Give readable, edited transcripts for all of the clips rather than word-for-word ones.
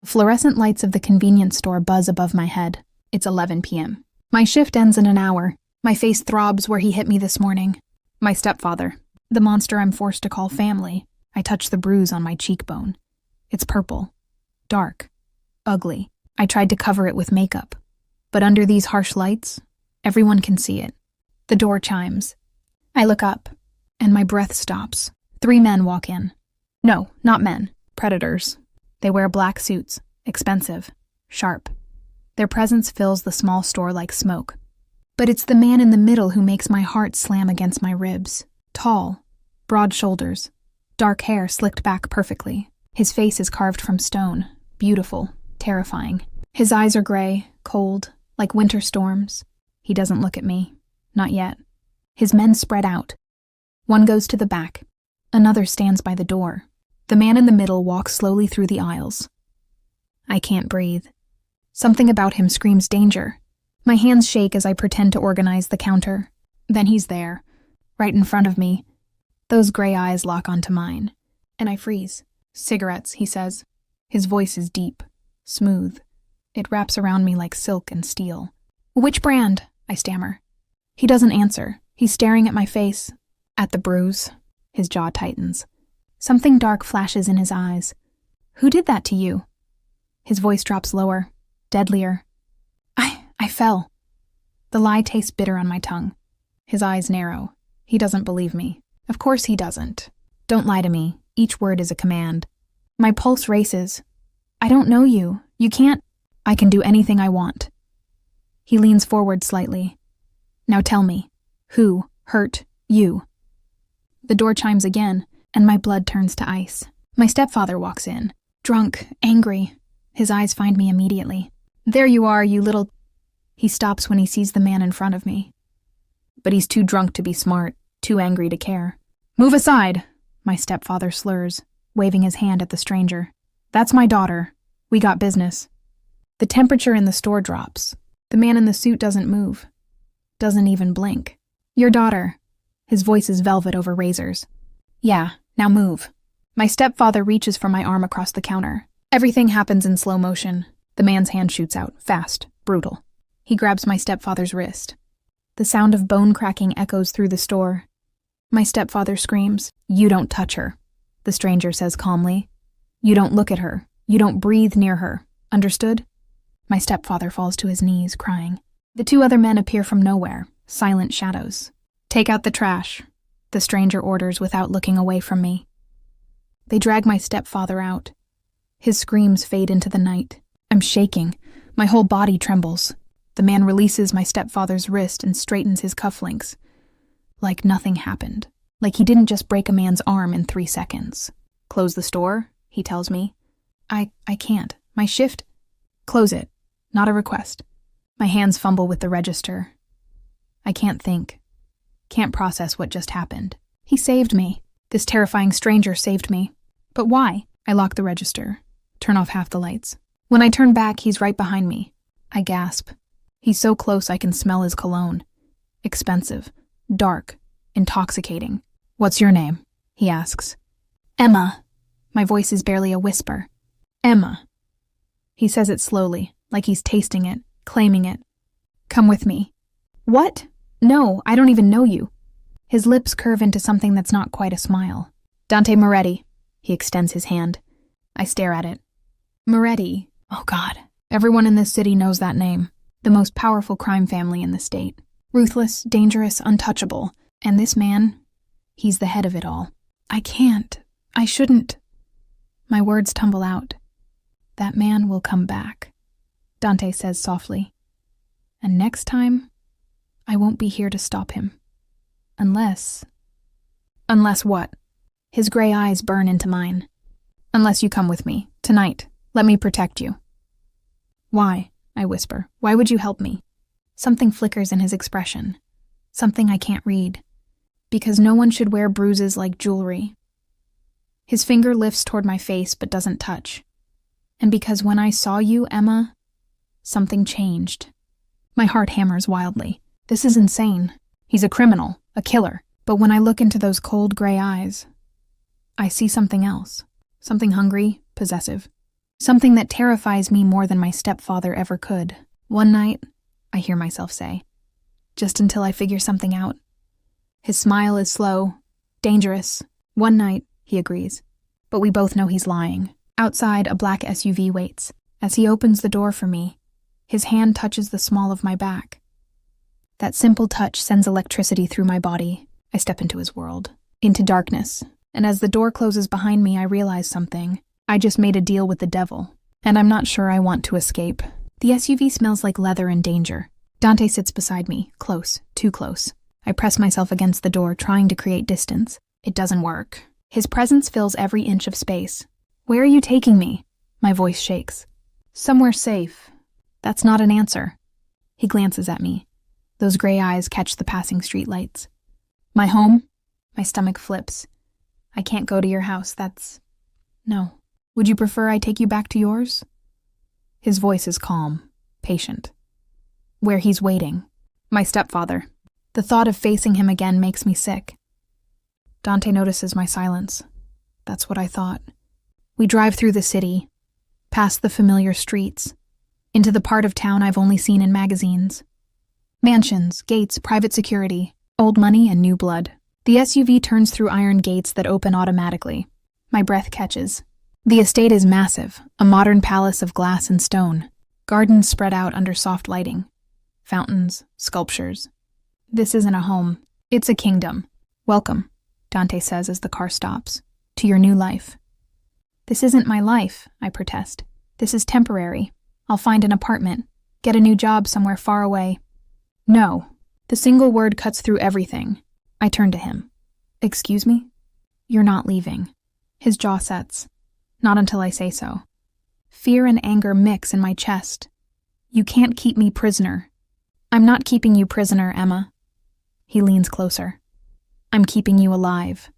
The fluorescent lights of the convenience store buzz above my head. It's 11 p.m. My shift ends in an hour. My face throbs where he hit me this morning. My stepfather, the monster I'm forced to call family. I touch the bruise on my cheekbone. It's purple, dark, ugly. I tried to cover it with makeup, but under these harsh lights, everyone can see it. The door chimes. I look up, and my breath stops. 3 men walk in. No, not men. Predators. They wear black suits, expensive, sharp. Their presence fills the small store like smoke. But it's the man in the middle who makes my heart slam against my ribs. Tall, broad shoulders, dark hair slicked back perfectly. His face is carved from stone, beautiful, terrifying. His eyes are gray, cold, like winter storms. He doesn't look at me. Not yet. His men spread out. One goes to the back. Another stands by the door. The man in the middle walks slowly through the aisles. I can't breathe. Something about him screams danger. My hands shake as I pretend to organize the counter. Then he's there, right in front of me. Those gray eyes lock onto mine, and I freeze. Cigarettes, he says. His voice is deep, smooth. It wraps around me like silk and steel. Which brand? I stammer. He doesn't answer. He's staring at my face, at the bruise. His jaw tightens. Something dark flashes in his eyes. Who did that to you? His voice drops lower, deadlier. I fell. The lie tastes bitter on my tongue. His eyes narrow. He doesn't believe me. Of course he doesn't. Don't lie to me. Each word is a command. My pulse races. I don't know you. You can't. I can do anything I want. He leans forward slightly. Now tell me, who hurt you? The door chimes again, and my blood turns to ice. My stepfather walks in, drunk, angry. His eyes find me immediately. There you are, you little... He stops when he sees the man in front of me. But he's too drunk to be smart, too angry to care. Move aside, my stepfather slurs, waving his hand at the stranger. That's my daughter. We got business. The temperature in the store drops. The man in the suit doesn't move. Doesn't even blink. Your daughter. His voice is velvet over razors. Yeah, now move. My stepfather reaches for my arm across the counter. Everything happens in slow motion. The man's hand shoots out, fast, brutal. He grabs my stepfather's wrist. The sound of bone cracking echoes through the store. My stepfather screams, "You don't touch her," the stranger says calmly. "You don't look at her. You don't breathe near her. Understood?" My stepfather falls to his knees, crying. The 2 other men appear from nowhere, silent shadows. Take out the trash, the stranger orders without looking away from me. They drag my stepfather out. His screams fade into the night. I'm shaking. My whole body trembles. The man releases my stepfather's wrist and straightens his cufflinks. Like nothing happened. Like he didn't just break a man's arm in 3 seconds. Close the store, he tells me. I can't. My shift... Close it. Not a request. My hands fumble with the register. I can't think. Can't process what just happened. He saved me. This terrifying stranger saved me. But why? I lock the register. Turn off half the lights. When I turn back, he's right behind me. I gasp. He's so close I can smell his cologne. Expensive. Dark. Intoxicating. What's your name? He asks. Emma. My voice is barely a whisper. Emma. He says it slowly, like he's tasting it, claiming it. Come with me. What? No, I don't even know you. His lips curve into something that's not quite a smile. Dante Moretti. He extends his hand. I stare at it. Moretti. Oh God. Everyone in this city knows that name. The most powerful crime family in the state. Ruthless, dangerous, untouchable. And this man, he's the head of it all. I can't. I shouldn't. My words tumble out. That man will come back, Dante says softly. And next time, I won't be here to stop him. Unless what? His gray eyes burn into mine. Unless you come with me, tonight. Let me protect you. Why? I whisper. Why would you help me? Something flickers in his expression. Something I can't read. Because no one should wear bruises like jewelry. His finger lifts toward my face but doesn't touch. And because when I saw you, Emma, something changed. My heart hammers wildly. This is insane. He's a criminal, a killer. But when I look into those cold gray eyes, I see something else. Something hungry, possessive. Something that terrifies me more than my stepfather ever could. One night, I hear myself say, just until I figure something out. His smile is slow, dangerous. One night, he agrees. But we both know he's lying. Outside, a black SUV waits. As he opens the door for me, his hand touches the small of my back. That simple touch sends electricity through my body. I step into his world, into darkness. And as the door closes behind me, I realize something. I just made a deal with the devil, and I'm not sure I want to escape. The SUV smells like leather and danger. Dante sits beside me, close, too close. I press myself against the door, trying to create distance. It doesn't work. His presence fills every inch of space. Where are you taking me? My voice shakes. Somewhere safe. That's not an answer. He glances at me. Those gray eyes catch the passing streetlights. My home? My stomach flips. I can't go to your house, No. Would you prefer I take you back to yours? His voice is calm, patient. Where he's waiting. My stepfather. The thought of facing him again makes me sick. Dante notices my silence. That's what I thought. We drive through the city, past the familiar streets, into the part of town I've only seen in magazines. Mansions, gates, private security, old money and new blood. The SUV turns through iron gates that open automatically. My breath catches. The estate is massive, a modern palace of glass and stone. Gardens spread out under soft lighting. Fountains, sculptures. This isn't a home. It's a kingdom. Welcome, Dante says as the car stops, to your new life. This isn't my life, I protest. This is temporary. I'll find an apartment, get a new job somewhere far away. No. The single word cuts through everything. I turn to him. Excuse me? You're not leaving. His jaw sets. Not until I say so. Fear and anger mix in my chest. You can't keep me prisoner. I'm not keeping you prisoner, Emma. He leans closer. I'm keeping you alive.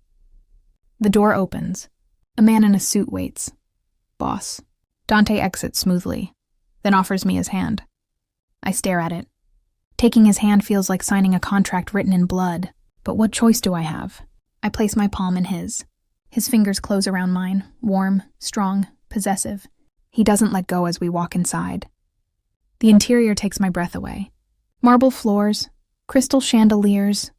The door opens. A man in a suit waits. Boss. Dante exits smoothly, then offers me his hand. I stare at it. Taking his hand feels like signing a contract written in blood. But what choice do I have? I place my palm in his. His fingers close around mine, warm, strong, possessive. He doesn't let go as we walk inside. The interior takes my breath away. Marble floors, crystal chandeliers,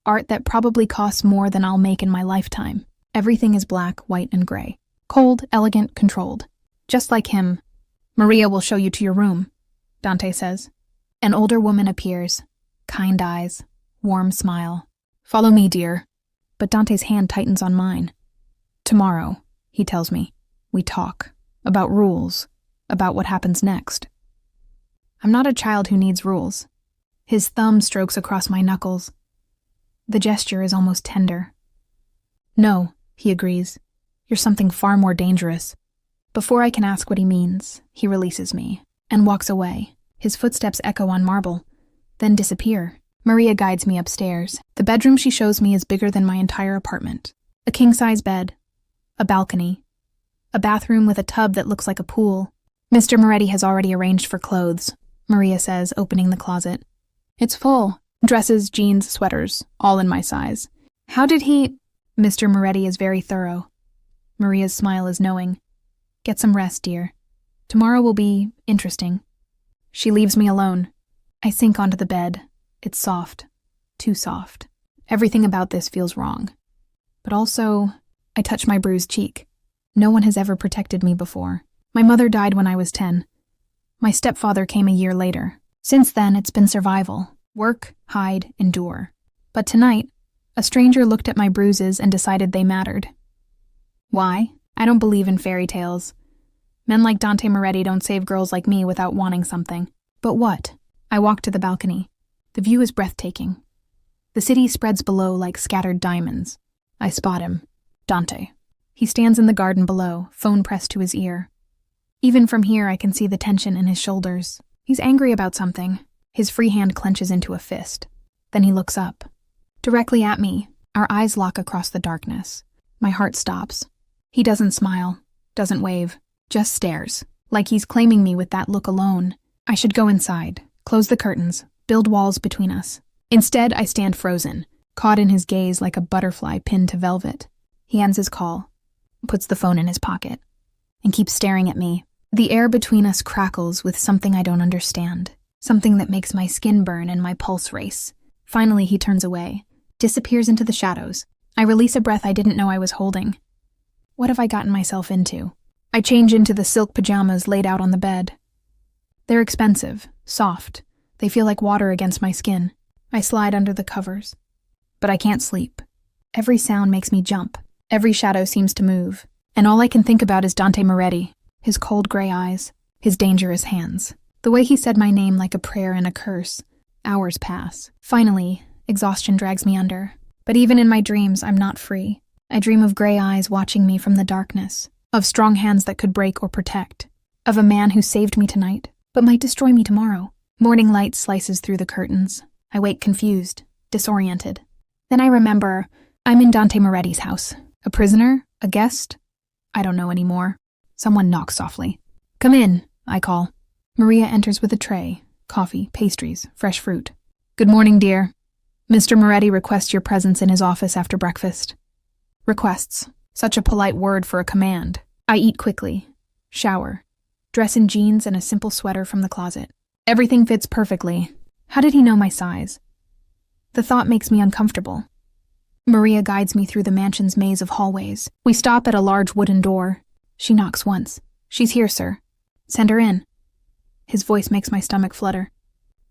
art that probably costs more than I'll make in my lifetime. Everything is black, white, and gray. Cold, elegant, controlled. Just like him. Maria will show you to your room, Dante says. An older woman appears. Kind eyes, warm smile. Follow me, dear. But Dante's hand tightens on mine. Tomorrow, he tells me, we talk. About rules. About what happens next. I'm not a child who needs rules. His thumb strokes across my knuckles. The gesture is almost tender. No, he agrees. You're something far more dangerous. Before I can ask what he means, he releases me and walks away. His footsteps echo on marble, then disappear. Maria guides me upstairs. The bedroom she shows me is bigger than my entire apartment. A king-size bed, a balcony, a bathroom with a tub that looks like a pool. Mr. Moretti has already arranged for clothes, Maria says, opening the closet. It's full. Dresses, jeans, sweaters, all in my size. How did he... Mr. Moretti is very thorough. Maria's smile is knowing. Get some rest, dear. Tomorrow will be interesting. She leaves me alone. I sink onto the bed. It's soft. Too soft. Everything about this feels wrong. But also, I touch my bruised cheek. No one has ever protected me before. My mother died when I was 10. My stepfather came a year later. Since then, it's been survival. Work, hide, endure. But tonight, a stranger looked at my bruises and decided they mattered. Why? I don't believe in fairy tales. Men like Dante Moretti don't save girls like me without wanting something. But what? I walk to the balcony. The view is breathtaking. The city spreads below like scattered diamonds. I spot him. Dante. He stands in the garden below, phone pressed to his ear. Even from here, I can see the tension in his shoulders. He's angry about something. His free hand clenches into a fist. Then he looks up. Directly at me, our eyes lock across the darkness. My heart stops. He doesn't smile, doesn't wave, just stares, like he's claiming me with that look alone. I should go inside, close the curtains, build walls between us. Instead, I stand frozen, caught in his gaze like a butterfly pinned to velvet. He ends his call, puts the phone in his pocket. and keeps staring at me. The air between us crackles with something I don't understand, something that makes my skin burn and my pulse race. Finally, he turns away, disappears into the shadows. I release a breath I didn't know I was holding. What have I gotten myself into? I change into the silk pajamas laid out on the bed. They're expensive, soft. They feel like water against my skin. I slide under the covers. But I can't sleep. Every sound makes me jump. Every shadow seems to move. And all I can think about is Dante Moretti, his cold gray eyes, his dangerous hands. The way he said my name like a prayer and a curse. Hours pass. Finally, exhaustion drags me under. But even in my dreams, I'm not free. I dream of gray eyes watching me from the darkness, of strong hands that could break or protect, of a man who saved me tonight, but might destroy me tomorrow. Morning light slices through the curtains. I wake confused, disoriented. Then I remember I'm in Dante Moretti's house. A prisoner? A guest? I don't know anymore. Someone knocks softly. "Come in," I call. Maria enters with a tray, coffee, pastries, fresh fruit. "Good morning, dear. Mr. Moretti requests your presence in his office after breakfast." Requests. Such a polite word for a command. I eat quickly, shower, dress in jeans and a simple sweater from the closet. Everything fits perfectly. How did he know my size? The thought makes me uncomfortable. Maria guides me through the mansion's maze of hallways. We stop at a large wooden door. She knocks once. "She's here, sir." "Send her in." His voice makes my stomach flutter.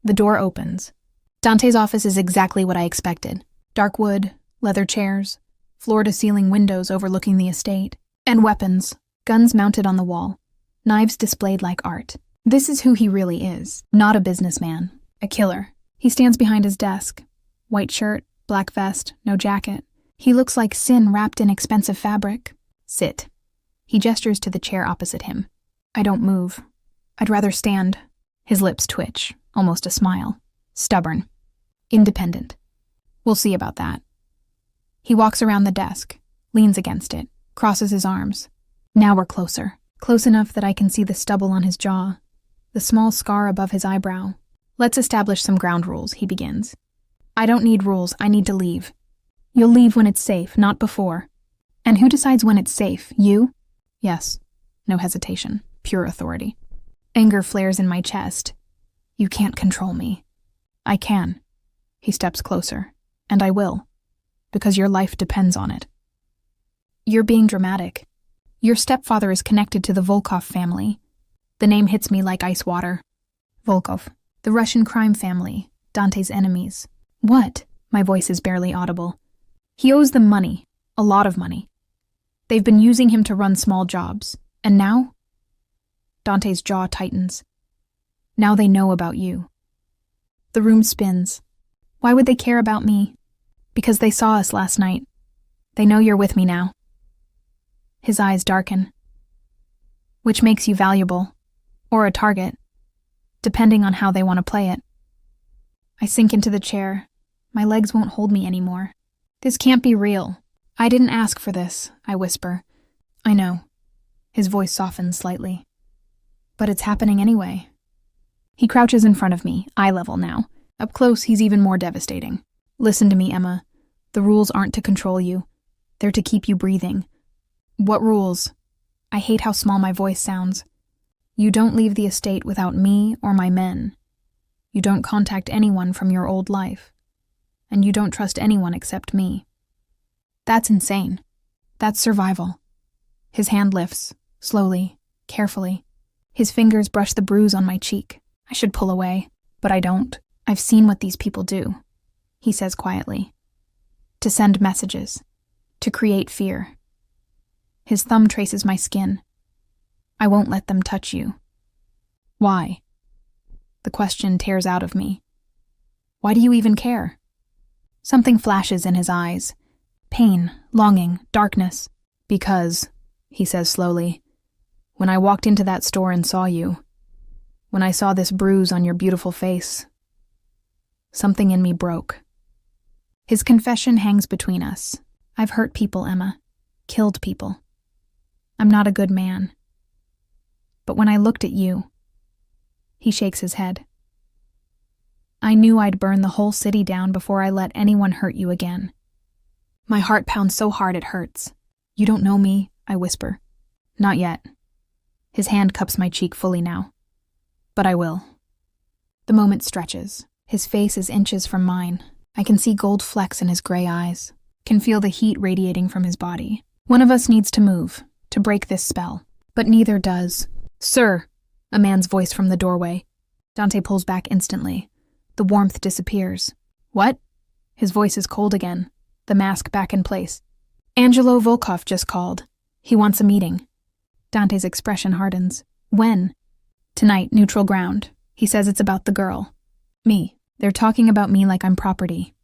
The door opens. Dante's office is exactly what I expected. Dark wood, leather chairs, floor-to-ceiling windows overlooking the estate, and weapons, guns mounted on the wall, knives displayed like art. This is who he really is, not a businessman, a killer. He stands behind his desk. White shirt, black vest, no jacket. He looks like sin wrapped in expensive fabric. "Sit." He gestures to the chair opposite him. I don't move. I'd rather stand. His lips twitch, almost a smile. Stubborn. Independent. We'll see about that. He walks around the desk, leans against it, crosses his arms. Now we're closer. Close enough that I can see the stubble on his jaw, the small scar above his eyebrow. "Let's establish some ground rules," he begins. "I don't need rules, I need to leave. You'll leave when it's safe, not before." "And who decides when it's safe? You?" "Yes." No hesitation. Pure authority. Anger flares in my chest. "You can't control me." "I can." He steps closer. "And I will. Because your life depends on it." "You're being dramatic. Your stepfather is connected to the Volkov family." The name hits me like ice water. Volkov, the Russian crime family, Dante's enemies. "What?" My voice is barely audible. "He owes them money. A lot of money. They've been using him to run small jobs. And now?" Dante's jaw tightens. "Now they know about you." The room spins. "Why would they care about me?" "Because they saw us last night. They know you're with me now." His eyes darken. "Which makes you valuable, or a target, depending on how they want to play it." I sink into the chair. My legs won't hold me anymore. "This can't be real. I didn't ask for this," I whisper. "I know." His voice softens slightly. "But it's happening anyway." He crouches in front of me, eye level now. Up close, he's even more devastating. "Listen to me, Emma. The rules aren't to control you. They're to keep you breathing." "What rules?" I hate how small my voice sounds. "You don't leave the estate without me or my men. You don't contact anyone from your old life. And you don't trust anyone except me." That's insane. That's survival. His hand lifts, slowly, carefully. His fingers brush the bruise on my cheek. I should pull away, but I don't. "I've seen what these people do," he says quietly. "To send messages. To create fear." His thumb traces my skin. "I won't let them touch you." "Why?" The question tears out of me. "Why do you even care?" Something flashes in his eyes. Pain, longing, darkness. "Because," he says slowly, "when I walked into that store and saw you, when I saw this bruise on your beautiful face, something in me broke." His confession hangs between us. I've hurt people, Emma. Killed people. I'm not a good man. But when I looked at you, he shakes his head. I knew I'd burn the whole city down before I let anyone hurt you again. My heart pounds so hard it hurts. "You don't know me," I whisper. "Not yet." His hand cups my cheek fully now. But I will. The moment stretches. His face is inches from mine. I can see gold flecks in his gray eyes. Can feel the heat radiating from his body. One of us needs to move, to break this spell. But neither does. "Sir," a man's voice from the doorway. Dante pulls back instantly. The warmth disappears. "What?" His voice is cold again, the mask back in place. "Angelo Volkov just called. He wants a meeting." Dante's expression hardens. "When?" "Tonight, neutral ground. He says it's about the girl. Me. They're talking about me like I'm property.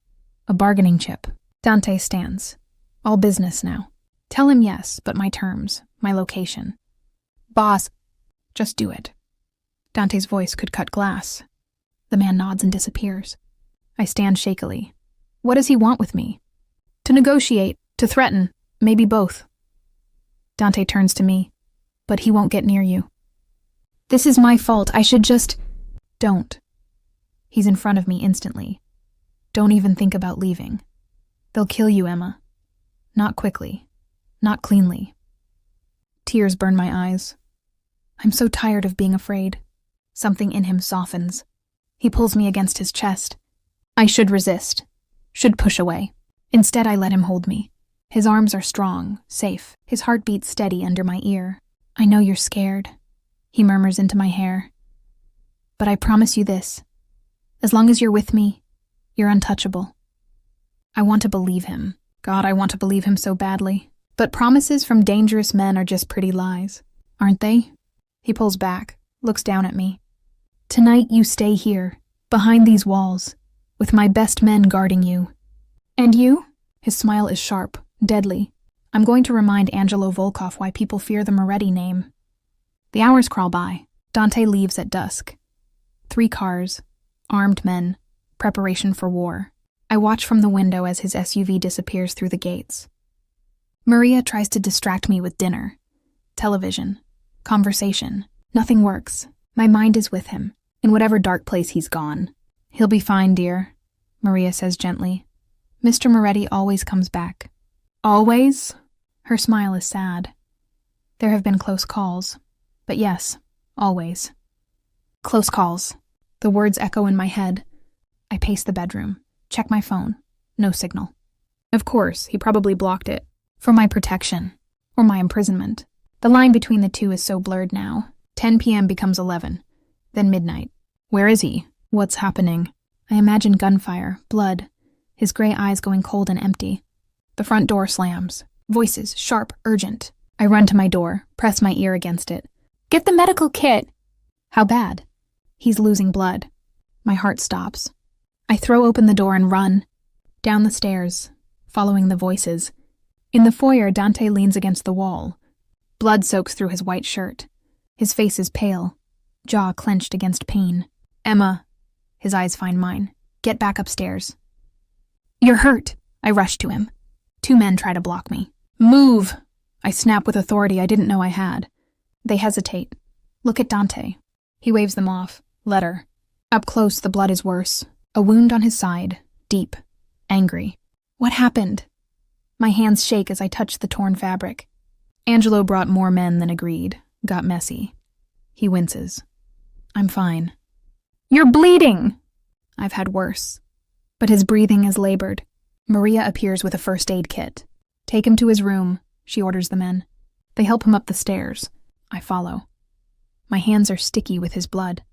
A bargaining chip." Dante stands. "All business now. Tell him yes, but my terms, my location." "Boss, just do it." Dante's voice could cut glass. The man nods and disappears. I stand shakily. What does he want with me? To negotiate, to threaten, maybe both. Dante turns to me. "But he won't get near you." "This is my fault. I should just—" "Don't." He's in front of me instantly. "Don't even think about leaving. They'll kill you, Emma. Not quickly. Not cleanly." Tears burn my eyes. I'm so tired of being afraid. Something in him softens. He pulls me against his chest. I should resist. Should push away. Instead, I let him hold me. His arms are strong, safe, his heartbeat steady under my ear. "I know you're scared," he murmurs into my hair. "But I promise you this. As long as you're with me, you're untouchable." I want to believe him. God, I want to believe him so badly. But promises from dangerous men are just pretty lies, aren't they? He pulls back, looks down at me. "Tonight you stay here, behind these walls, with my best men guarding you." "And you?" His smile is sharp, deadly. I'm going to remind Angelo Volkov why people fear the Moretti name. The hours crawl by. Dante leaves at dusk. 3 cars, armed men, preparation for war. I watch from the window as his SUV disappears through the gates. Maria tries to distract me with dinner, television, conversation. Nothing works. My mind is with him, in whatever dark place he's gone. "He'll be fine, dear," Maria says gently. "Mr. Moretti always comes back." "Always?" Her smile is sad. There have been close calls, but yes, always. Close calls. The words echo in my head. I pace the bedroom, check my phone. No signal. Of course, he probably blocked it. For my protection. Or my imprisonment. The line between the two is so blurred now. 10 p.m. becomes 11. Then midnight. Where is he? What's happening? I imagine gunfire, blood, his gray eyes going cold and empty. The front door slams. Voices, sharp, urgent. I run to my door, press my ear against it. "Get the medical kit!" How bad? He's losing blood. My heart stops. I throw open the door and run. Down the stairs, following the voices. In the foyer, Dante leans against the wall. Blood soaks through his white shirt. His face is pale, jaw clenched against pain. "Emma," his eyes find mine. "Get back upstairs." "You're hurt." I rush to him. 2 men try to block me. "Move!" I snap with authority I didn't know I had. They hesitate. "Look at Dante." He waves them off. "Let her." Up close, the blood is worse. A wound on his side, deep, angry. What happened? My hands shake as I touch the torn fabric. Angelo brought more men than agreed. Got messy. He winces. "I'm fine." "You're bleeding!" I've had worse. But his breathing is labored. Maria appears with a first aid kit. "Take him to his room," she orders the men. They help him up the stairs. I follow. My hands are sticky with his blood.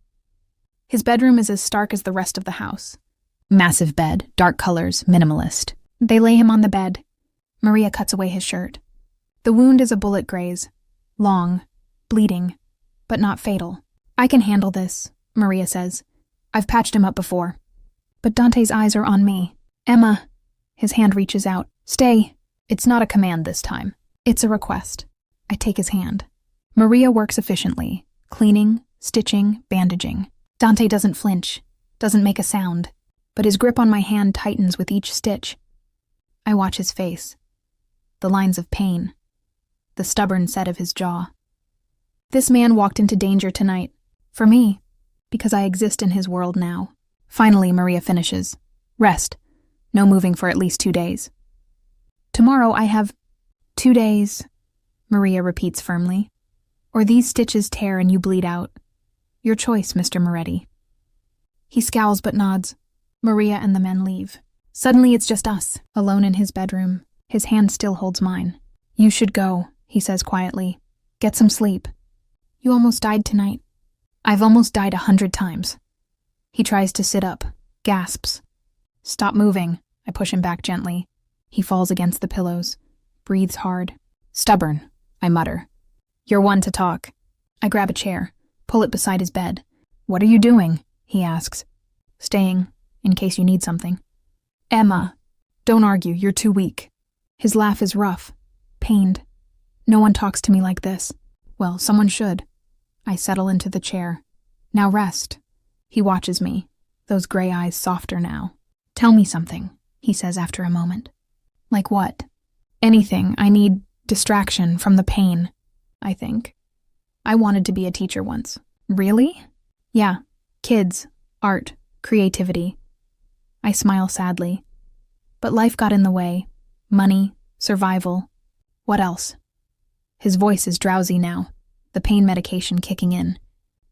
His bedroom is as stark as the rest of the house. Massive bed, dark colors, minimalist. They lay him on the bed. Maria cuts away his shirt. The wound is a bullet graze. Long, bleeding, but not fatal. "I can handle this," Maria says. "I've patched him up before." But Dante's eyes are on me. "Emma." His hand reaches out. "Stay." It's not a command this time. It's a request. I take his hand. Maria works efficiently, cleaning, stitching, bandaging. Dante doesn't flinch, doesn't make a sound, but his grip on my hand tightens with each stitch. I watch his face. The lines of pain. The stubborn set of his jaw. This man walked into danger tonight. For me. Because I exist in his world now. Finally, Maria finishes. Rest. No moving for at least 2 days. "Tomorrow I have 2 days," Maria repeats firmly. or these stitches tear and you bleed out. Your choice, Mr. Moretti." He scowls but nods. Maria and the men leave. Suddenly it's just us, alone in his bedroom. His hand still holds mine. "You should go," he says quietly. "Get some sleep. You almost died tonight." "I've almost died 100 times. He tries to sit up, gasps. "Stop moving," I push him back gently. He falls against the pillows, breathes hard. "Stubborn," I mutter. "You're one to talk." I grab a chair, pull it beside his bed. "What are you doing?" he asks. "Staying, in case you need something." "Emma, don't argue, you're too weak." His laugh is rough, pained. "No one talks to me like this." "Well, someone should." I settle into the chair. "Now rest." He watches me, those gray eyes softer now. "Tell me something," he says after a moment. "Like what?" "Anything. I need distraction from the pain, I think. I wanted to be a teacher once." "Really?" "Yeah. Kids, art, creativity." I smile sadly. But life got in the way. Money, survival. What else? His voice is drowsy now, the pain medication kicking in.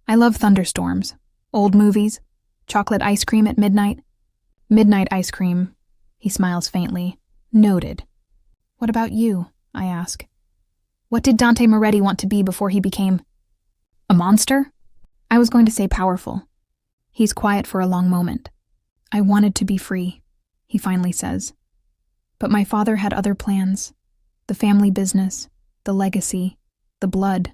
"I love thunderstorms, old movies, chocolate ice cream at midnight." "Midnight ice cream," he smiles faintly. "Noted." "What about you?" I ask. "What did Dante Moretti want to be before he became a monster?" I was going to say powerful. He's quiet for a long moment. "I wanted to be free," he finally says. "But my father had other plans. The family business, the legacy, the blood."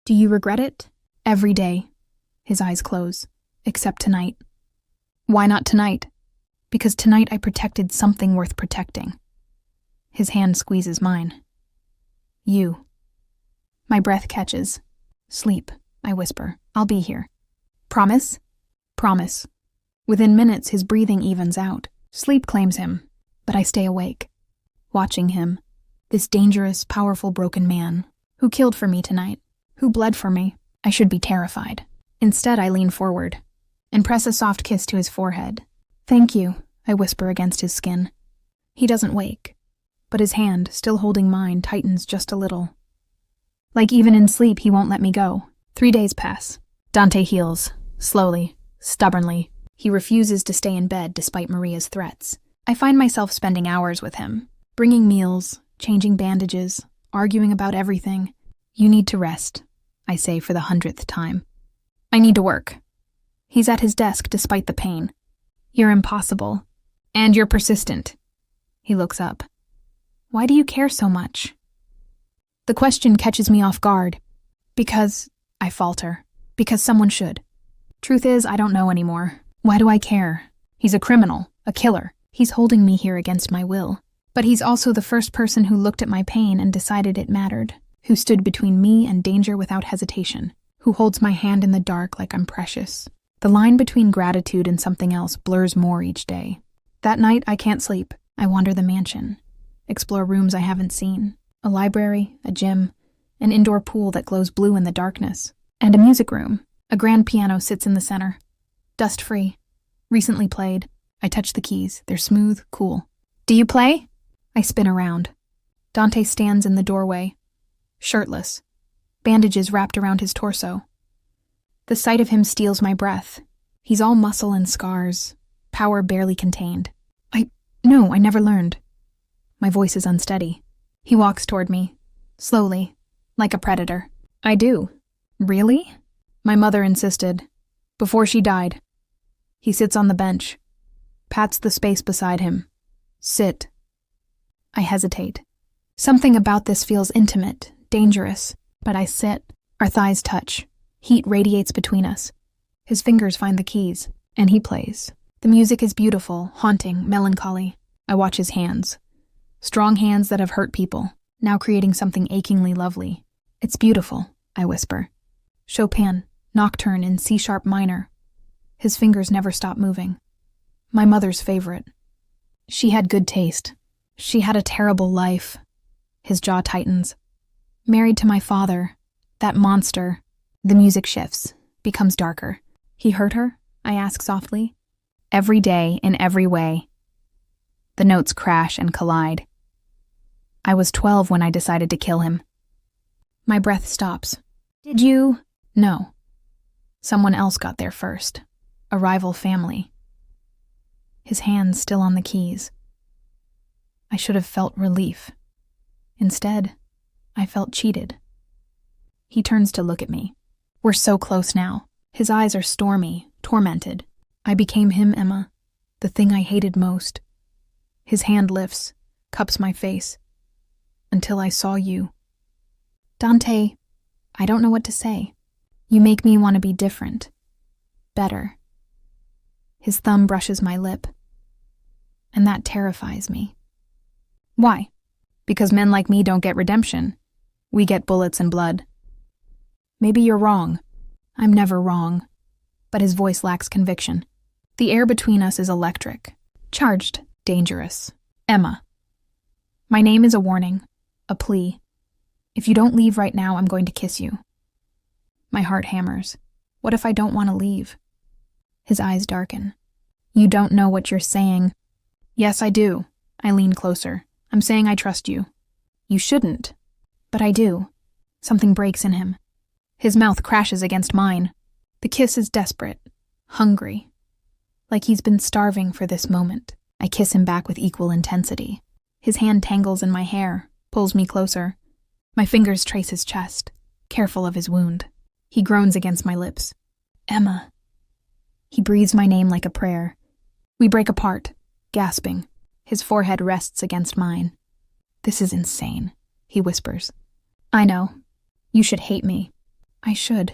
"Do you regret it?" "Every day." His eyes close. "Except tonight." "Why not tonight?" "Because tonight I protected something worth protecting." His hand squeezes mine. "You." My breath catches. "Sleep," I whisper. "I'll be here." "Promise?" "Promise." Within minutes, his breathing evens out. Sleep claims him, but I stay awake, watching him, this dangerous, powerful, broken man, who killed for me tonight, who bled for me. I should be terrified. Instead, I lean forward and press a soft kiss to his forehead. "Thank you," I whisper against his skin. He doesn't wake, but his hand, still holding mine, tightens just a little. Like even in sleep, he won't let me go. 3 days pass. Dante heals, slowly, stubbornly. He refuses to stay in bed despite Maria's threats. I find myself spending hours with him, bringing meals, changing bandages, arguing about everything. "You need to rest," I say for the 100th time. "I need to work." He's at his desk despite the pain. "You're impossible. And you're persistent." He looks up. "Why do you care so much?" The question catches me off guard. "Because," I falter, "because someone should." Truth is, I don't know anymore. Why do I care? He's a criminal, a killer. He's holding me here against my will. But he's also the first person who looked at my pain and decided it mattered, who stood between me and danger without hesitation, who holds my hand in the dark like I'm precious. The line between gratitude and something else blurs more each day. That night, I can't sleep. I wander the mansion, explore rooms I haven't seen, a library, a gym, an indoor pool that glows blue in the darkness, and a music room. A grand piano sits in the center, dust-free, recently played. I touch the keys. They're smooth, cool. "Do you play?" I spin around. Dante stands in the doorway, shirtless, bandages wrapped around his torso. The sight of him steals my breath. He's all muscle and scars, power barely contained. No, I never learned." My voice is unsteady. He walks toward me, slowly, like a predator. "I do." "Really?" "My mother insisted. Before she died." He sits on the bench, pats the space beside him. "Sit." I hesitate. Something about this feels intimate, dangerous, but I sit. Our thighs touch. Heat radiates between us. His fingers find the keys, and he plays. The music is beautiful, haunting, melancholy. I watch his hands. Strong hands that have hurt people, now creating something achingly lovely. "It's beautiful," I whisper. Chopin, Nocturne in C-sharp minor. His fingers never stop moving. My mother's favorite. She had good taste. She had a terrible life. His jaw tightens. Married to my father, that monster. The music shifts, becomes darker. "He hurt her?" I ask softly. "Every day, in every way." The notes crash and collide. I was 12 when I decided to kill him. My breath stops. Did you? No. Someone else got there first. A rival family. His hands still on the keys. I should have felt relief. Instead, I felt cheated. He turns to look at me. We're so close now. His eyes are stormy, tormented. I became him, Emma, the thing I hated most. His hand lifts, cups my face. Until I saw you. Dante, I don't know what to say. You make me want to be different. Better. His thumb brushes my lip. And that terrifies me. Why? Because men like me don't get redemption. We get bullets and blood. Maybe you're wrong. I'm never wrong. But his voice lacks conviction. The air between us is electric. Charged. Dangerous. Emma. My name is a warning. A plea. If you don't leave right now, I'm going to kiss you. My heart hammers. What if I don't want to leave? His eyes darken. You don't know what you're saying. Yes, I do. I lean closer. I'm saying I trust you. You shouldn't. But I do. Something breaks in him. His mouth crashes against mine. The kiss is desperate. Hungry. Like he's been starving for this moment. I kiss him back with equal intensity. His hand tangles in my hair, pulls me closer. My fingers trace his chest, careful of his wound. He groans against my lips. Emma. He breathes my name like a prayer. We break apart, gasping. His forehead rests against mine. This is insane, he whispers. I know. You should hate me. I should.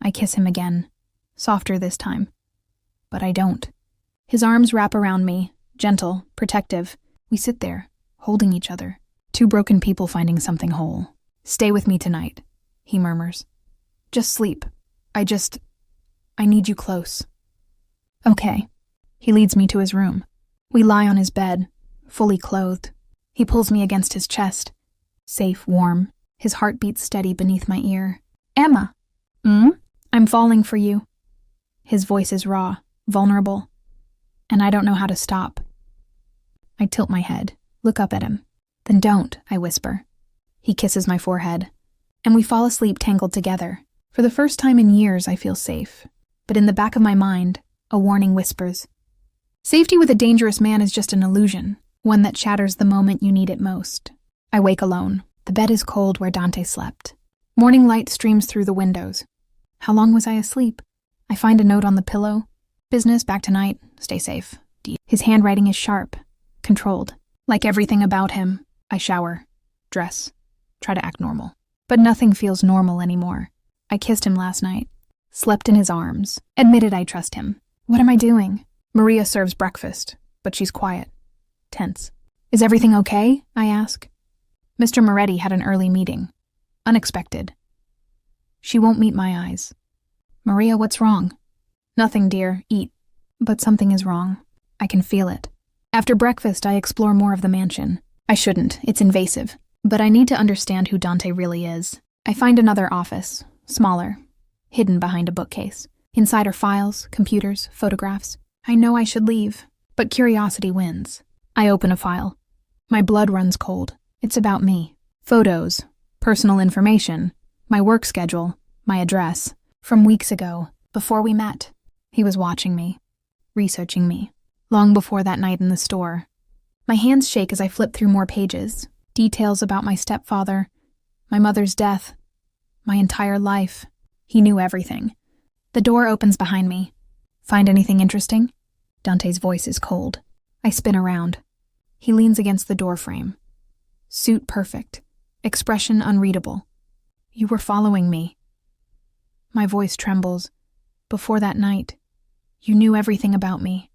I kiss him again, softer this time. But I don't. His arms wrap around me, gentle, protective. We sit there, holding each other. Two broken people finding something whole. Stay with me tonight, he murmurs. Just sleep. I need you close. Okay. He leads me to his room. We lie on his bed, fully clothed. He pulls me against his chest. Safe, warm. His heart beats steady beneath my ear. Emma. I'm falling for you. His voice is raw, vulnerable. And I don't know how to stop. I tilt my head, look up at him. Then don't, I whisper. He kisses my forehead. And we fall asleep tangled together. For the first time in years, I feel safe. But in the back of my mind, a warning whispers. Safety with a dangerous man is just an illusion, one that shatters the moment you need it most. I wake alone. The bed is cold where Dante slept. Morning light streams through the windows. How long was I asleep? I find a note on the pillow. Business back tonight. Stay safe. His handwriting is sharp, controlled. Like everything about him, I shower, dress, try to act normal. But nothing feels normal anymore. I kissed him last night, slept in his arms, admitted I trust him. What am I doing? Maria serves breakfast, but she's quiet, tense. Is everything okay? I ask. Mr. Moretti had an early meeting. Unexpected. She won't meet my eyes. Maria, what's wrong? Nothing, dear. Eat. But something is wrong. I can feel it. After breakfast, I explore more of the mansion. I shouldn't. It's invasive. But I need to understand who Dante really is. I find another office, smaller, hidden behind a bookcase. Inside are files, computers, photographs. I know I should leave, but curiosity wins. I open a file. My blood runs cold. It's about me. Photos, personal information, my work schedule, my address. From weeks ago, before we met, he was watching me, researching me, long before that night in the store. My hands shake as I flip through more pages. Details about my stepfather, my mother's death, my entire life. He knew everything. The door opens behind me. Find anything interesting? Dante's voice is cold. I spin around. He leans against the door frame. Suit perfect. Expression unreadable. You were following me. My voice trembles. Before that night, you knew everything about me.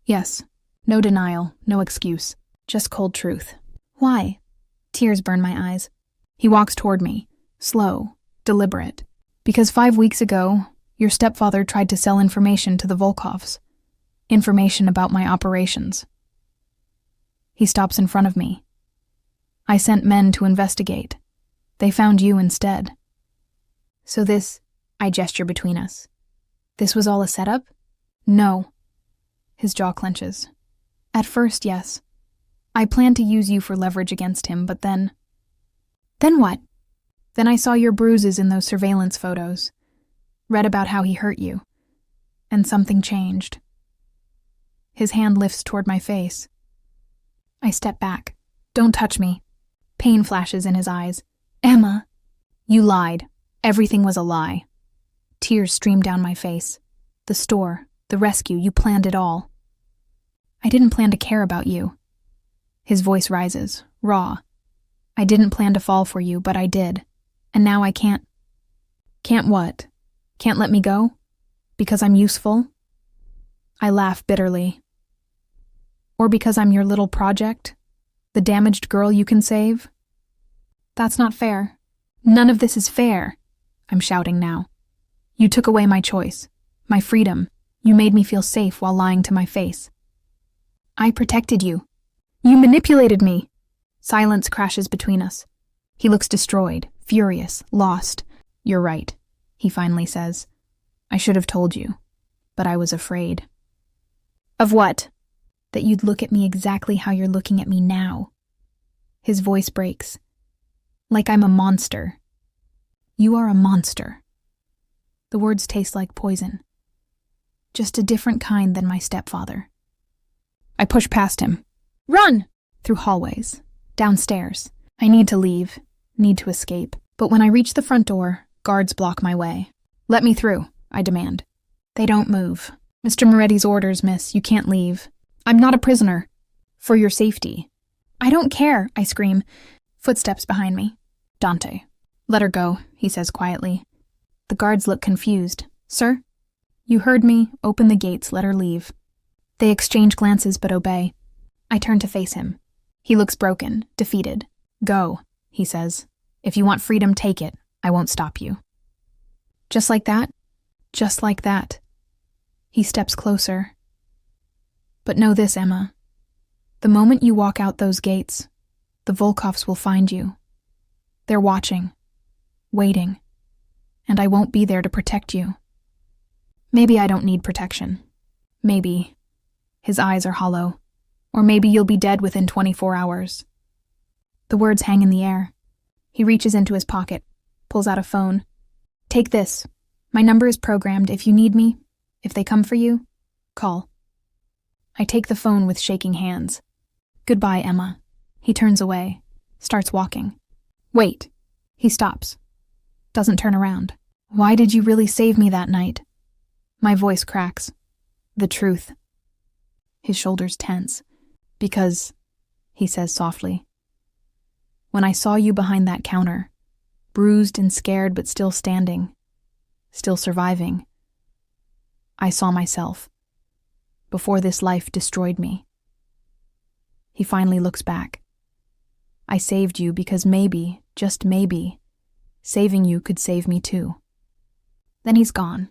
Yes. No denial, no excuse. Just cold truth. Why? Tears burn my eyes. He walks toward me, slow, deliberate. Because 5 weeks ago, your stepfather tried to sell information to the Volkovs. Information about my operations. He stops in front of me. I sent men to investigate. They found you instead. So this, I gesture between us. This was all a setup? No. His jaw clenches. At first, yes. I planned to use you for leverage against him, but then... Then what? Then I saw your bruises in those surveillance photos, read about how he hurt you, and something changed. His hand lifts toward my face. I step back. Don't touch me. Pain flashes in his eyes. Emma, you lied. Everything was a lie. Tears stream down my face. The store, the rescue, you planned it all. I didn't plan to care about you. His voice rises, raw. I didn't plan to fall for you, but I did. And now I can't. Can't what? Can't let me go? Because I'm useful? I laugh bitterly. Or because I'm your little project? The damaged girl you can save? That's not fair. None of this is fair. I'm shouting now. You took away my choice, my freedom. You made me feel safe while lying to my face. I protected you. You manipulated me. Silence crashes between us. He looks destroyed, furious, lost. You're right, he finally says. I should have told you, but I was afraid. Of what? That you'd look at me exactly how you're looking at me now. His voice breaks. Like I'm a monster. You are a monster. The words taste like poison. Just a different kind than my stepfather. I push past him. Run! Through hallways. Downstairs. I need to leave. Need to escape. But when I reach the front door, guards block my way. Let me through, I demand. They don't move. Mr. Moretti's orders, miss. You can't leave. I'm not a prisoner. For your safety. I don't care, I scream. Footsteps behind me. Dante. Let her go, he says quietly. The guards look confused. Sir? You heard me. Open the gates. Let her leave. They exchange glances but obey. I turn to face him. He looks broken, defeated. Go, he says. If you want freedom, take it. I won't stop you. Just like that? Just like that. He steps closer. But know this, Emma. The moment you walk out those gates, the Volkovs will find you. They're watching, waiting, and I won't be there to protect you. Maybe I don't need protection. Maybe. His eyes are hollow. Or maybe you'll be dead within 24 hours. The words hang in the air. He reaches into his pocket, pulls out a phone. Take this. My number is programmed. If you need me, if they come for you, call. I take the phone with shaking hands. Goodbye, Emma. He turns away, starts walking. Wait. He stops. Doesn't turn around. Why did you really save me that night? My voice cracks. The truth. His shoulders tense. Because, he says softly, when I saw you behind that counter, bruised and scared but still standing, still surviving, I saw myself, before this life destroyed me. He finally looks back. I saved you because maybe, just maybe, saving you could save me too. Then he's gone,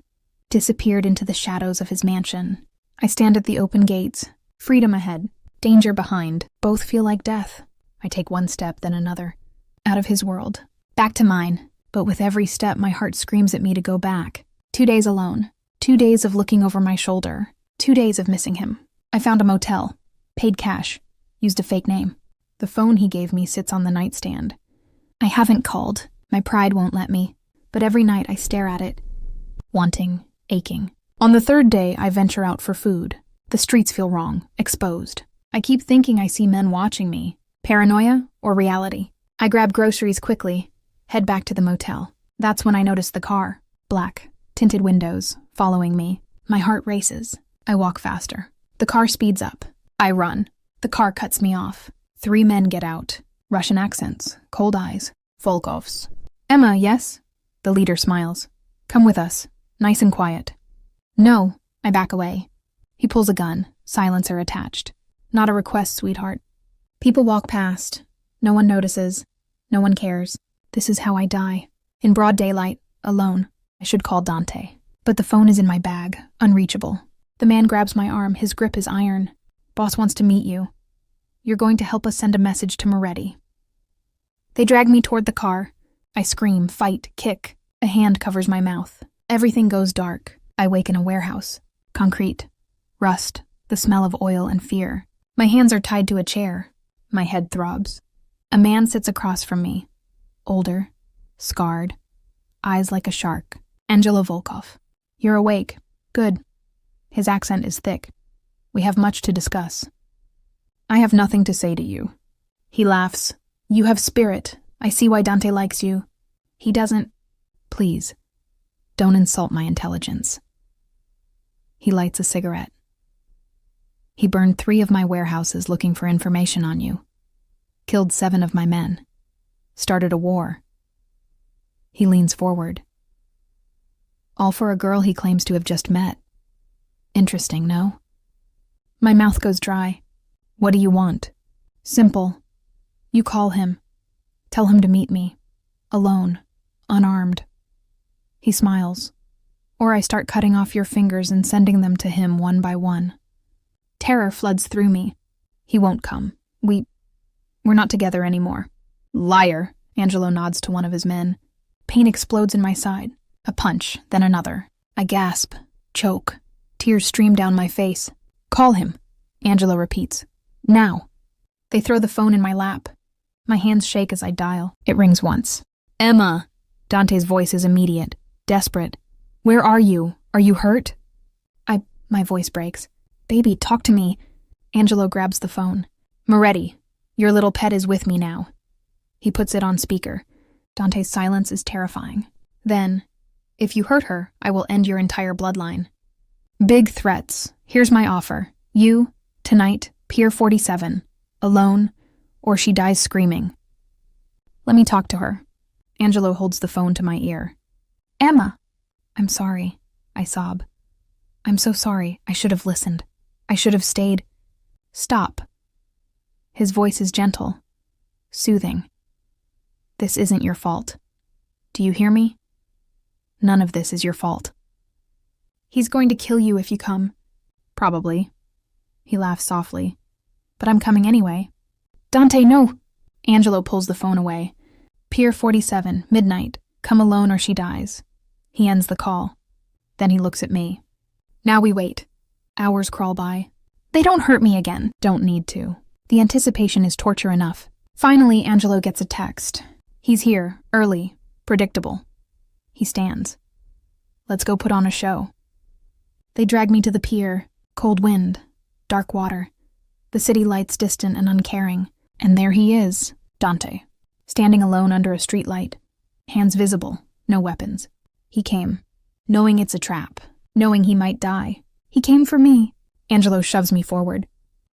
disappeared into the shadows of his mansion. I stand at the open gates, freedom ahead, danger behind. Both feel like death. I take one step, then another. Out of his world. Back to mine. But with every step, my heart screams at me to go back. 2 days alone. 2 days of looking over my shoulder. 2 days of missing him. I found a motel. Paid cash. Used a fake name. The phone he gave me sits on the nightstand. I haven't called. My pride won't let me. But every night I stare at it. Wanting. Aching. On the 3rd day, I venture out for food. The streets feel wrong. Exposed. I keep thinking I see men watching me. Paranoia or reality? I grab groceries quickly, head back to the motel. That's when I notice the car. Black, tinted windows, following me. My heart races. I walk faster. The car speeds up. I run. The car cuts me off. 3 men get out. Russian accents, cold eyes. Volkovs. Emma, yes? The leader smiles. Come with us. Nice and quiet. No, I back away. He pulls a gun, silencer attached. Not a request, sweetheart. People walk past. No one notices. No one cares. This is how I die. In broad daylight, alone. I should call Dante. But the phone is in my bag, unreachable. The man grabs my arm, his grip is iron. Boss wants to meet you. You're going to help us send a message to Moretti. They drag me toward the car. I scream, fight, kick. A hand covers my mouth. Everything goes dark. I wake in a warehouse. Concrete. Rust. The smell of oil and fear. My hands are tied to a chair. My head throbs. A man sits across from me. Older. scarred, eyes like a shark. Angelo Volkov. You're awake. Good. His accent is thick. We have much to discuss. I have nothing to say to you. He laughs. You have spirit. I see why Dante likes you. He doesn't. Please, don't insult my intelligence. He lights a cigarette. He burned 3 of my warehouses looking for information on you. Killed 7 of my men. Started a war. He leans forward. All for a girl he claims to have just met. Interesting, no? My mouth goes dry. What do you want? Simple. You call him. Tell him to meet me. Alone. Unarmed. He smiles. Or I start cutting off your fingers and sending them to him one by one. Terror floods through me. He won't come. We're not together anymore. Liar, Angelo nods to one of his men. Pain explodes in my side. A punch, then another. I gasp, choke. Tears stream down my face. Call him, Angelo repeats. Now. They throw the phone in my lap. My hands shake as I dial. It rings once. Emma. Dante's voice is immediate, desperate. Where are you? Are you hurt? My voice breaks. Baby, talk to me. Angelo grabs the phone. Moretti, your little pet is with me now. He puts it on speaker. Dante's silence is terrifying. Then, if you hurt her, I will end your entire bloodline. Big threats. Here's my offer. You, tonight, Pier 47, alone, or she dies screaming. Let me talk to her. Angelo holds the phone to my ear. Emma! I'm sorry, I sob. I'm so sorry. I should have listened. I should have stayed. Stop. His voice is gentle, soothing. This isn't your fault. Do you hear me? None of this is your fault. He's going to kill you if you come. Probably. He laughs softly. But I'm coming anyway. Dante, no! Angelo pulls the phone away. Pier 47, midnight. Come alone or she dies. He ends the call. Then he looks at me. Now we wait. Hours crawl by. They don't hurt me again. Don't need to. The anticipation is torture enough. Finally, Angelo gets a text. He's here, early, predictable. He stands. Let's go put on a show. They drag me to the pier. Cold wind, dark water. The city lights distant and uncaring. And there he is, Dante, standing alone under a streetlight. Hands visible, no weapons. He came, knowing it's a trap, knowing he might die. He came for me. Angelo shoves me forward.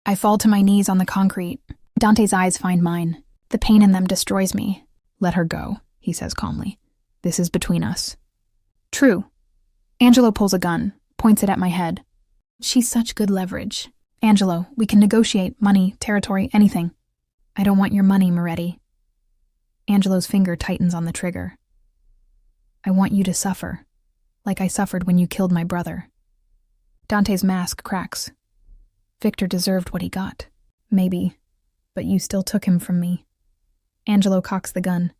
I fall to my knees on the concrete. Dante's eyes find mine. The pain in them destroys me. Let her go, he says calmly. This is between us. True. Angelo pulls a gun, points it at my head. She's such good leverage. Angelo, we can negotiate money, territory, anything. I don't want your money, Moretti. Angelo's finger tightens on the trigger. I want you to suffer, like I suffered when you killed my brother. Dante's mask cracks. Victor deserved what he got. Maybe, but you still took him from me. Angelo cocks the gun.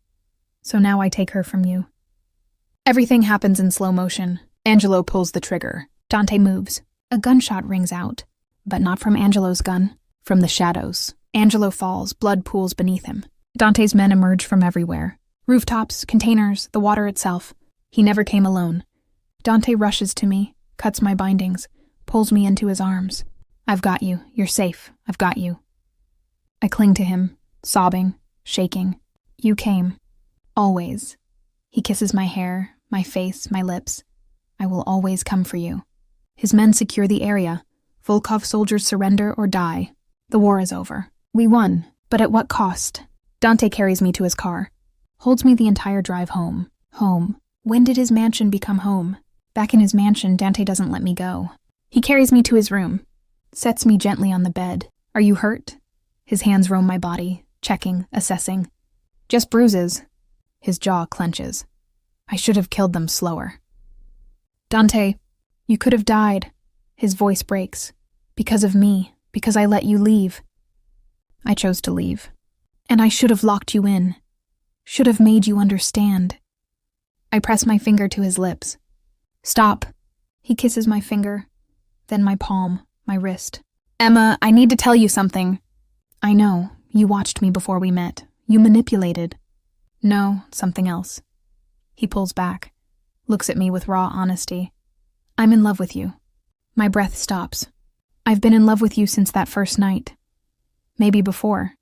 So now I take her from you. Everything happens in slow motion. Angelo pulls the trigger. Dante moves. A gunshot rings out, but not from Angelo's gun, from the shadows. Angelo falls, blood pools beneath him. Dante's men emerge from everywhere. Rooftops, containers, the water itself. He never came alone. Dante rushes to me, cuts my bindings, pulls me into his arms. I've got you. You're safe. I've got you. I cling to him, sobbing, shaking. You came. Always. He kisses my hair, my face, my lips. I will always come for you. His men secure the area. Volkov soldiers surrender or die. The war is over. We won, but at what cost? Dante carries me to his car. Holds me the entire drive home. Home. When did his mansion become home? Back in his mansion, Dante doesn't let me go. He carries me to his room. Sets me gently on the bed. Are you hurt? His hands roam my body, checking, assessing. Just bruises. His jaw clenches. I should have killed them slower. Dante, you could have died. His voice breaks. Because of me. Because I let you leave. I chose to leave. And I should have locked you in. Should have made you understand. I press my finger to his lips. Stop. He kisses my finger, then my palm, my wrist. Emma, I need to tell you something. I know. You watched me before we met. You manipulated. No, something else. He pulls back, looks at me with raw honesty. I'm in love with you. My breath stops. I've been in love with you since that first night. Maybe before.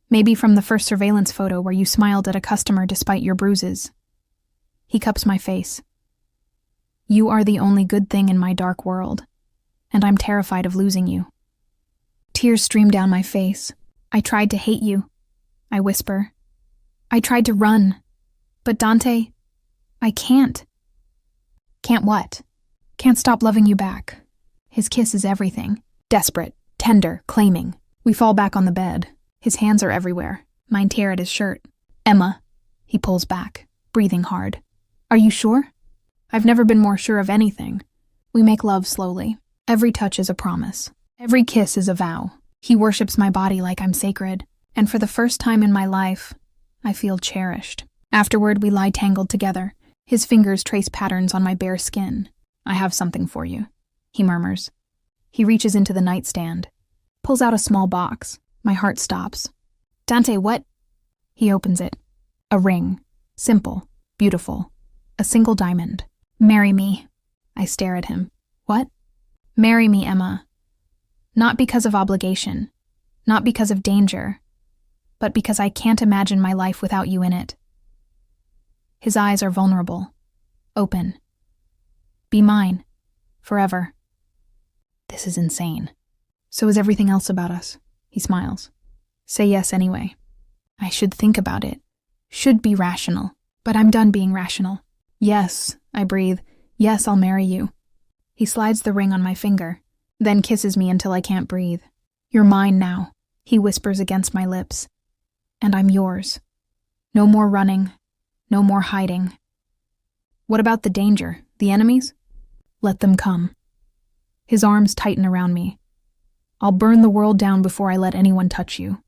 Maybe from the first surveillance photo where you smiled at a customer despite your bruises. He cups my face. You are the only good thing in my dark world, and I'm terrified of losing you. Tears stream down my face. I tried to hate you, I whisper. I tried to run. But Dante, I can't. Can't what? Can't stop loving you back. His kiss is everything. Desperate, tender, claiming. We fall back on the bed. His hands are everywhere. Mine tear at his shirt. Emma. He pulls back, breathing hard. Are you sure? I've never been more sure of anything. We make love slowly. Every touch is a promise. Every kiss is a vow. He worships my body like I'm sacred. And for the first time in my life, I feel cherished. Afterward, we lie tangled together. His fingers trace patterns on my bare skin. I have something for you, he murmurs. He reaches into the nightstand, pulls out a small box. My heart stops. Dante, what? He opens it. A ring. Simple. Beautiful. A single diamond. Marry me. I stare at him. What? Marry me, Emma. Not because of obligation. Not because of danger. But because I can't imagine my life without you in it. His eyes are vulnerable. Open. Be mine. Forever. This is insane. So is everything else about us. He smiles. Say yes anyway. I should think about it. Should be rational. But I'm done being rational. Yes, I breathe. Yes, I'll marry you. He slides the ring on my finger, then kisses me until I can't breathe. You're mine now, he whispers against my lips. And I'm yours. No more running. No more hiding. What about the danger? The enemies? Let them come. His arms tighten around me. I'll burn the world down before I let anyone touch you.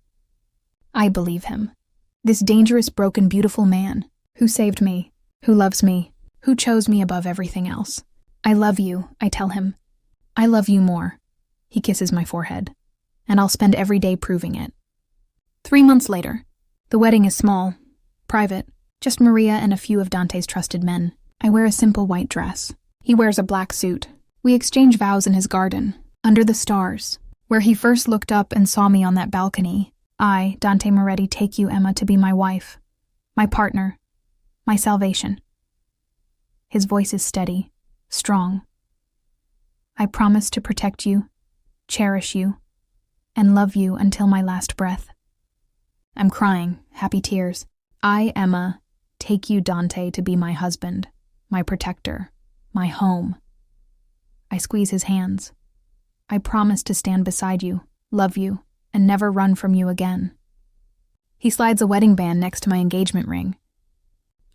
I believe him. This dangerous, broken, beautiful man who saved me, who loves me, who chose me above everything else. I love you, I tell him. I love you more. He kisses my forehead. And I'll spend every day proving it. 3 months later. The wedding is small, private, just Maria and a few of Dante's trusted men. I wear a simple white dress. He wears a black suit. We exchange vows in his garden, under the stars, where he first looked up and saw me on that balcony. I, Dante Moretti, take you, Emma, to be my wife, my partner, my salvation. His voice is steady, strong. I promise to protect you, cherish you, and love you until my last breath. I'm crying, happy tears. I, Emma, take you, Dante, to be my husband, my protector, my home. I squeeze his hands. I promise to stand beside you, love you, and never run from you again. He slides a wedding band next to my engagement ring.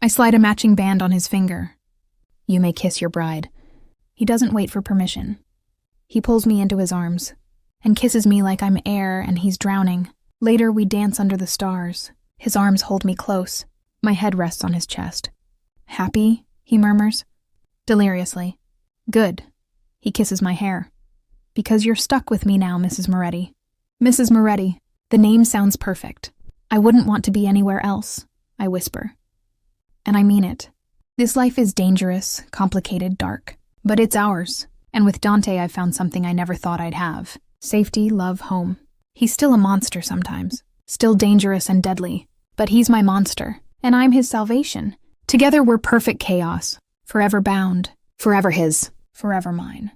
I slide a matching band on his finger. You may kiss your bride. He doesn't wait for permission. He pulls me into his arms and kisses me like I'm air and he's drowning. Later, we dance under the stars. His arms hold me close. My head rests on his chest. Happy? He murmurs. Deliriously. Good. He kisses my hair. Because you're stuck with me now, Mrs. Moretti. Mrs. Moretti. The name sounds perfect. I wouldn't want to be anywhere else, I whisper. And I mean it. This life is dangerous, complicated, dark. But it's ours. And with Dante, I've found something I never thought I'd have. Safety, love, home. He's still a monster sometimes. Still dangerous and deadly. But he's my monster. And I'm his salvation. Together we're perfect chaos. Forever bound. Forever his. Forever mine.